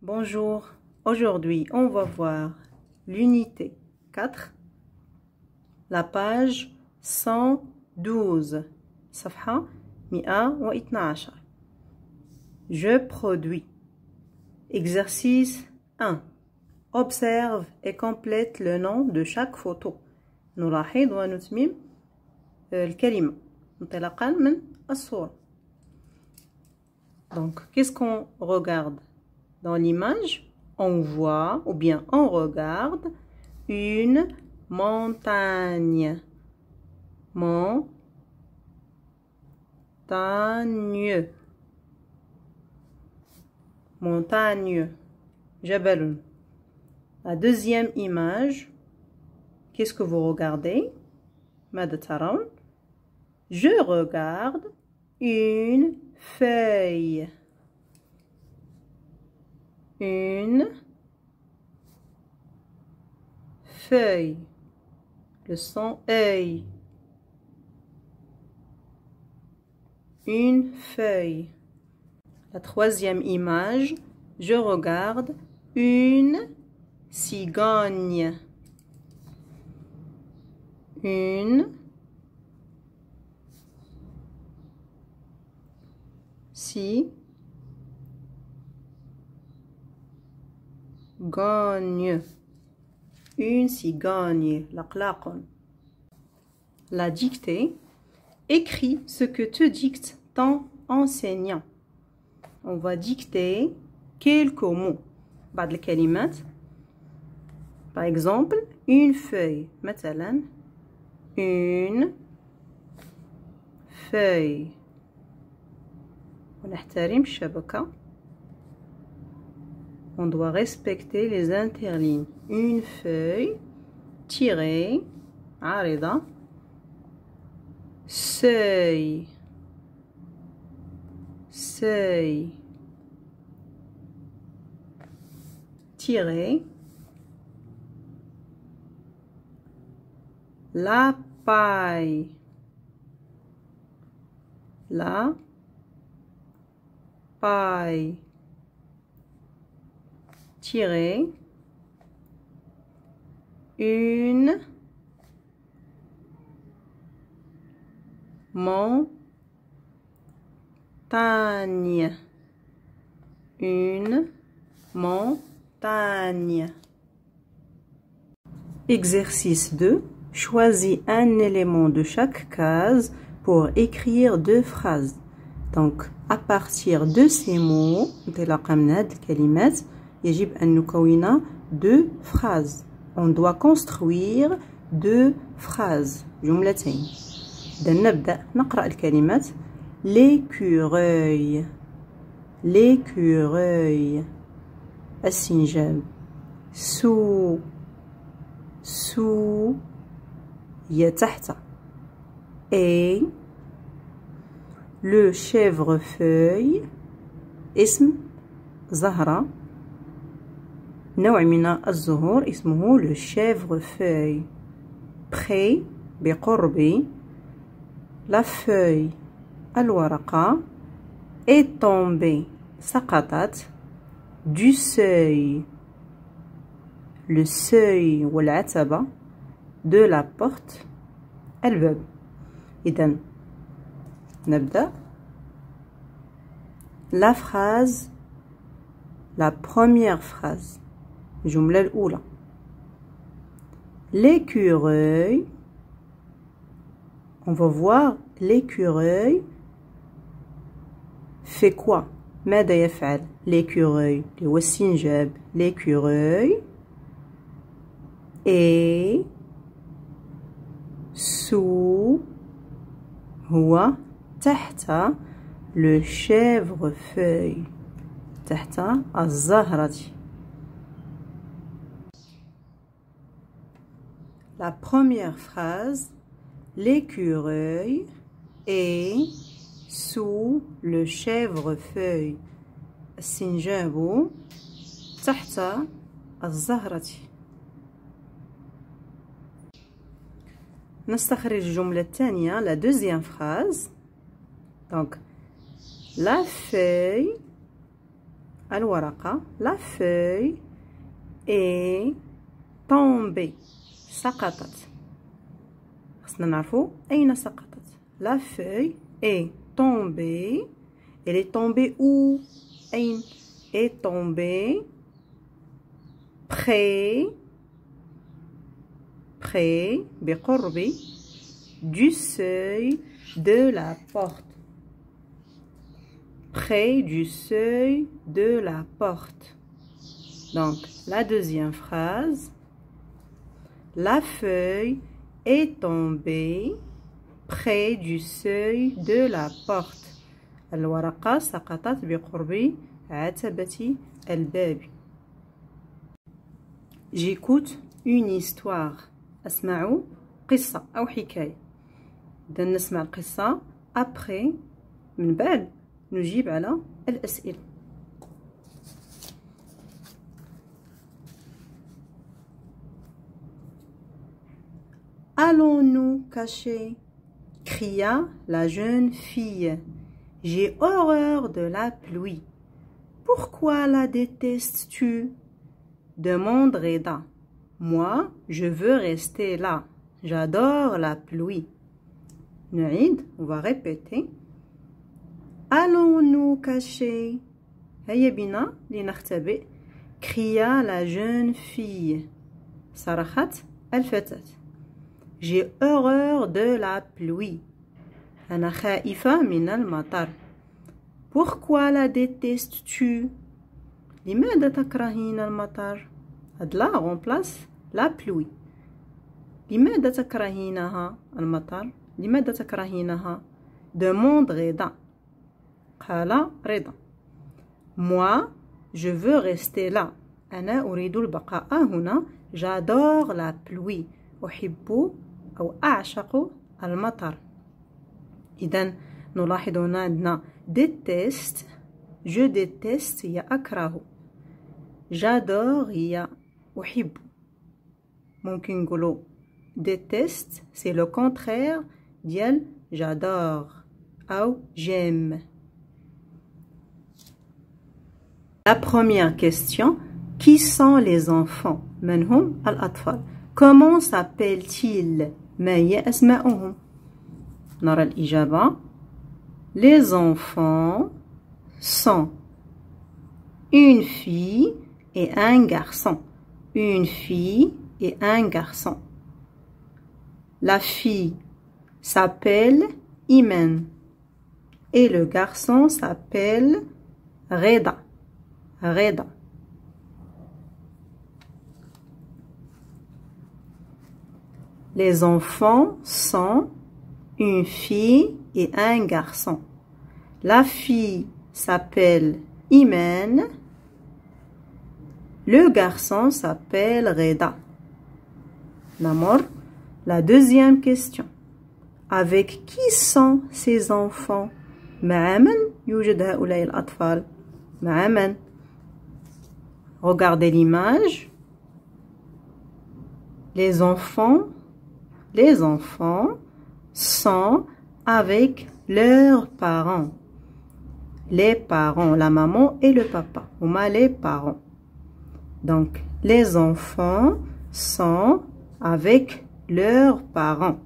Bonjour, aujourd'hui on va voir l'unité 4, la page 112, صفحة 112. Je produis. Exercice 1. Observe et complète le nom de chaque photo. نلاحظ ونتمم الكلمة انطلاقا من الصورة. Donc, qu'est-ce qu'on regarde? Dans l'image, on voit ou bien on regarde une montagne. Montagne. Montagne. Jabal. La deuxième image, qu'est-ce que vous regardez? ماذا ترون? Je regarde une feuille. Une feuille. Le son œil. Une feuille. La troisième image, je regarde une cigogne. Une cigogne. Une cigogne. La dictée. Écris ce que te dicte ton enseignant. On va dicter quelques mots. بعض الكلمات. Par exemple, une feuille. مثلا une feuille. ونحترم الشبكة. On doit respecter les interlignes. Une feuille tirée عارضة. Seuil. Seuil. Tiré. La paille. La paille. Tirer. Une montagne. Une montagne. Exercice 2. Choisis un élément de chaque case pour écrire deux phrases. Donc, à partir de ces mots, انطلاقا من هذه الكلمات يجب أن نكون deux phrases. On doit construire deux phrases. جملتين. إذا نبدأ نقرأ الكلمات. L'écureuil. L'écureuil. السنجاب. Sous. Sous. هي تحت. Et le chèvrefeuille اسم زهرة نوع من الزهور اسمه le chèvrefeuille. Près بقرب la feuille الورقة est tombée سقطت du seuil le seuil والعتبة de la porte الباب. إذن نبدأ. La phrase, la première phrase. الجملة الأولى. L'écureuil. On va voir l'écureuil fait quoi? ماذا يفعل l'écureuil؟ اللي هو السنجاب. L'écureuil est sous هو تحت le chèvrefeuille. تحت الزهرة. La première phrase. L'écureuil est sous le chèvrefeuille. السنجاب تحت الزهرة. نستخرج الجملة الثانية la deuxième phrase. Donc la feuille الورقة la feuille est tombée سقطت. خصنا نعرفو أين سقطت. La feuille est tombée. Elle est tombée où? أين est tombée près بقرب du seuil de la porte. Près du seuil de la porte. Donc, la deuxième phrase. La feuille est tombée près du seuil de la porte. الورقة سقطت بقرب عتبة الباب. J'écoute une histoire. أسمع قصة أو حكاية. إذا نسمع القصة après من بعد نجيب على الأسئلة. Allons-nous cacher? Cria la jeune fille. J'ai horreur de la pluie. Pourquoi la détestes-tu? Demande Reda. Moi, je veux rester là. J'adore la pluie. نعيد, on va répéter. Allons-nous cacher? هيا بنا لنختبئ. Cria la jeune fille. صرخت الفتاة. J'ai horreur de la pluie. أنا خائفة من المطر. Pourquoi la détestes-tu? لماذا تكرهين المطر؟ هاد لا remplace la pluie. لماذا تكرهينها المطر؟ لماذا تكرهينها؟ Demande رضا. قال رضا. Moi, je veux rester là. أنا أريد البقاء هنا. J'adore la pluie. أحب أو أعشق المطر. إذن نلاحظ هنا عندنا déteste. Je déteste هي أكره. J'adore هي أحب. ممكن نقولوا déteste c'est le contraire ديال j'adore أو j'aime. La première question. Qui sont les enfants? من هم الأطفال? Comment s'appellent-ils? ما هي أسماؤهم؟ نرى الإجابة. Les enfants sont une fille et un garçon. Une fille et un garçon. La fille s'appelle Imen et le garçon s'appelle Reda. Reda. Les enfants sont une fille et un garçon. La fille s'appelle Imen. Le garçon s'appelle Reda. Namor, la deuxième question. Avec qui sont ces enfants? مع من يوجد هؤلاء الأطفال؟ مع من؟ Regardez l'image. Les enfants sont avec leurs parents. Les parents, la maman et le papa. Huma les parents. Donc, les enfants sont avec leurs parents.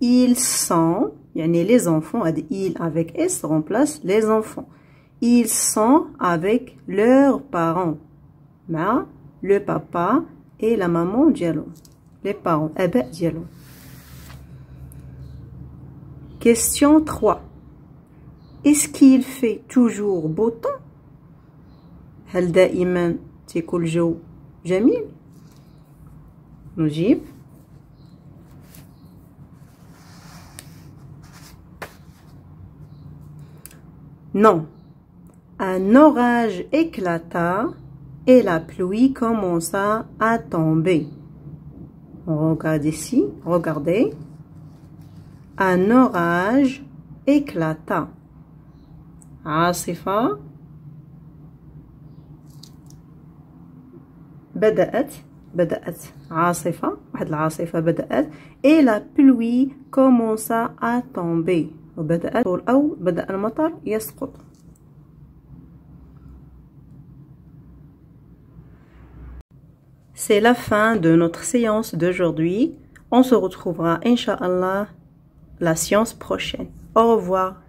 Ils sont, les enfants, ils avec S remplace les enfants. Ils sont avec leurs parents. Ma, le papa et la maman dialo. Les parents, dialo. Question 3. Est-ce qu'il fait toujours beau temps? هل دائما تكون الجو جميل؟ نجيب. Non. Un orage éclata et la pluie commença à tomber. On regarde ici, regardez. Un orage éclata. عاصفة بدأت عاصفة واحد العاصفة بدأت et la pluie commença à tomber بدأ المطر يسقط. C'est la fin de notre séance d'aujourd'hui. On se retrouvera, Inch'Allah, la séance prochaine. Au revoir.